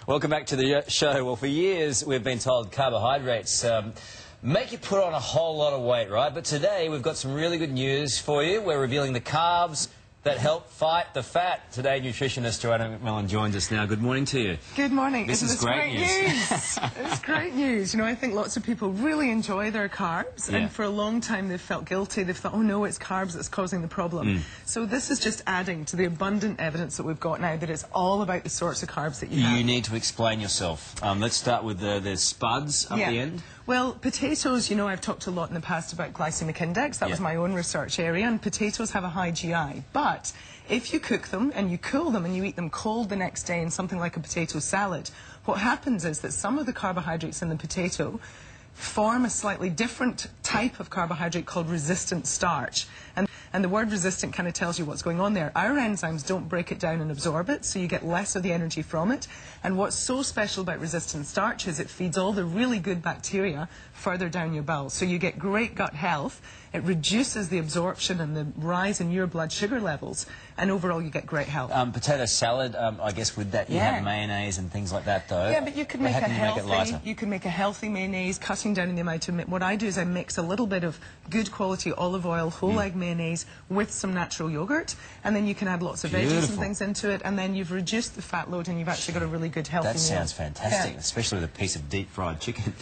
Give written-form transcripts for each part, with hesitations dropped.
Welcome back to the show. Well, for years we've been told carbohydrates make you put on a whole lot of weight, right? But today we've got some really good news for you. We're revealing the carbs that help fight the fat. Today, nutritionist Joanna McMillan joins us now. Good morning to you. Good morning. This is great news. It's great news. You know, I think lots of people really enjoy their carbs, and for a long time they've felt guilty. They've thought, oh no, it's carbs that's causing the problem. So this is just adding to the abundant evidence that we've got now that it's all about the sorts of carbs that you have. You need to explain yourself. Let's start with the spuds up the end. Well, potatoes, you know, I've talked a lot in the past about glycemic index. That was my own research area, and potatoes have a high GI. But if you cook them and you cool them and you eat them cold the next day in something like a potato salad, what happens is that some of the carbohydrates in the potato form a slightly different type of carbohydrate called resistant starch. And the word resistant kind of tells you what's going on there. Our enzymes don't break it down and absorb it, so you get less of the energy from it. And what's so special about resistant starch is it feeds all the really good bacteria further down your bowel. So you get great gut health, it reduces the absorption and the rise in your blood sugar levels, and overall you get great health. Potato salad, I guess with that you have mayonnaise and things like that though. Yeah, but you could make a healthy mayonnaise, cutting down in the amount of... What I do is I mix a little bit of good quality olive oil, whole egg mayonnaise with some natural yogurt, and then you can add lots of veggies and things into it, and then you've reduced the fat load and you've actually got a really good healthy meal. That sounds fantastic, especially with a piece of deep fried chicken.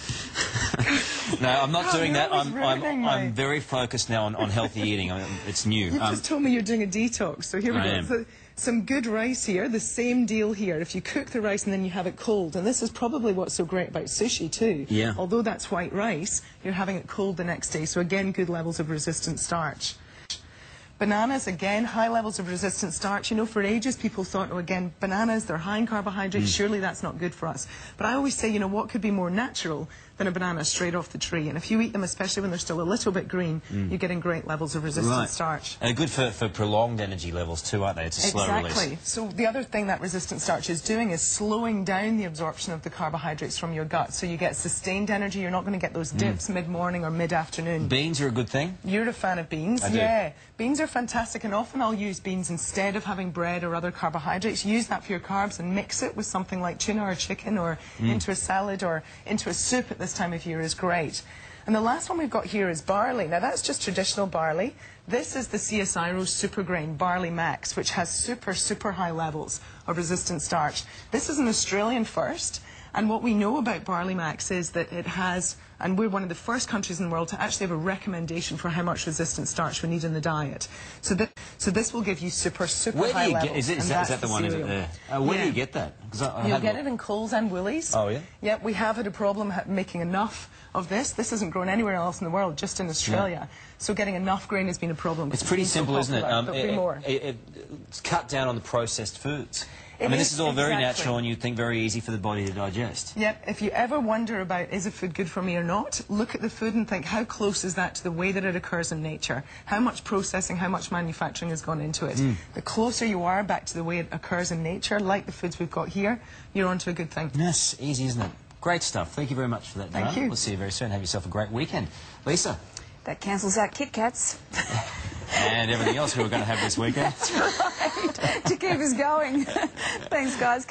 No, I'm not doing that. I'm very focused now on healthy eating. It's new. You just told me you're doing a detox, so here we go. So, some good rice here, the same deal here. If you cook the rice and then you have it cold, and this is probably what's so great about sushi too. Yeah. Although that's white rice, you're having it cold the next day, so again, good levels of resistant starch. Bananas, again, high levels of resistant starch. You know, for ages people thought, oh, again, bananas, they're high in carbohydrates, surely that's not good for us. But I always say, you know, what could be more natural than a banana straight off the tree? And if you eat them, especially when they're still a little bit green, you're getting great levels of resistant starch. And good for prolonged energy levels too, aren't they? It's a slow release. Exactly. So the other thing that resistant starch is doing is slowing down the absorption of the carbohydrates from your gut. So you get sustained energy. You're not going to get those dips mid-morning or mid-afternoon. Beans are a good thing? You're a fan of beans? I do. Beans are fantastic, and often I'll use beans instead of having bread or other carbohydrates. Use that for your carbs and mix it with something like tuna or chicken or into a salad or into a soup at this time of year is great. And the last one we've got here is barley. Now that's just traditional barley. This is the CSIRO Super Grain Barley Max, which has super high levels of resistant starch. This is an Australian first. And what we know about Barley Max is that it has, and we're one of the first countries in the world to actually have a recommendation for how much resistant starch we need in the diet. So this will give you super high levels. Is that the one? Is it there? Where do you get that? You'll get it in Coles and Woolies. Oh, yeah? Yep, we have had a problem making enough of this. This isn't grown anywhere else in the world, just in Australia. So getting enough grain has been a problem. It's pretty simple, isn't it? It's cut down on the processed foods. I mean, this is all very natural and you'd think very easy for the body to digest. Yep. If you ever wonder about, is a food good for me or not, look at the food and think, how close is that to the way that it occurs in nature? How much processing, how much manufacturing has gone into it? The closer you are back to the way it occurs in nature, like the foods we've got here, you're onto a good thing. Yes, easy, isn't it? Great stuff. Thank you very much for that, Joanna. Thank you. We'll see you very soon. Have yourself a great weekend. Lisa? That cancels out Kit Kats. And everything else we were going to have this weekend. That's right. To keep us going. Thanks, guys.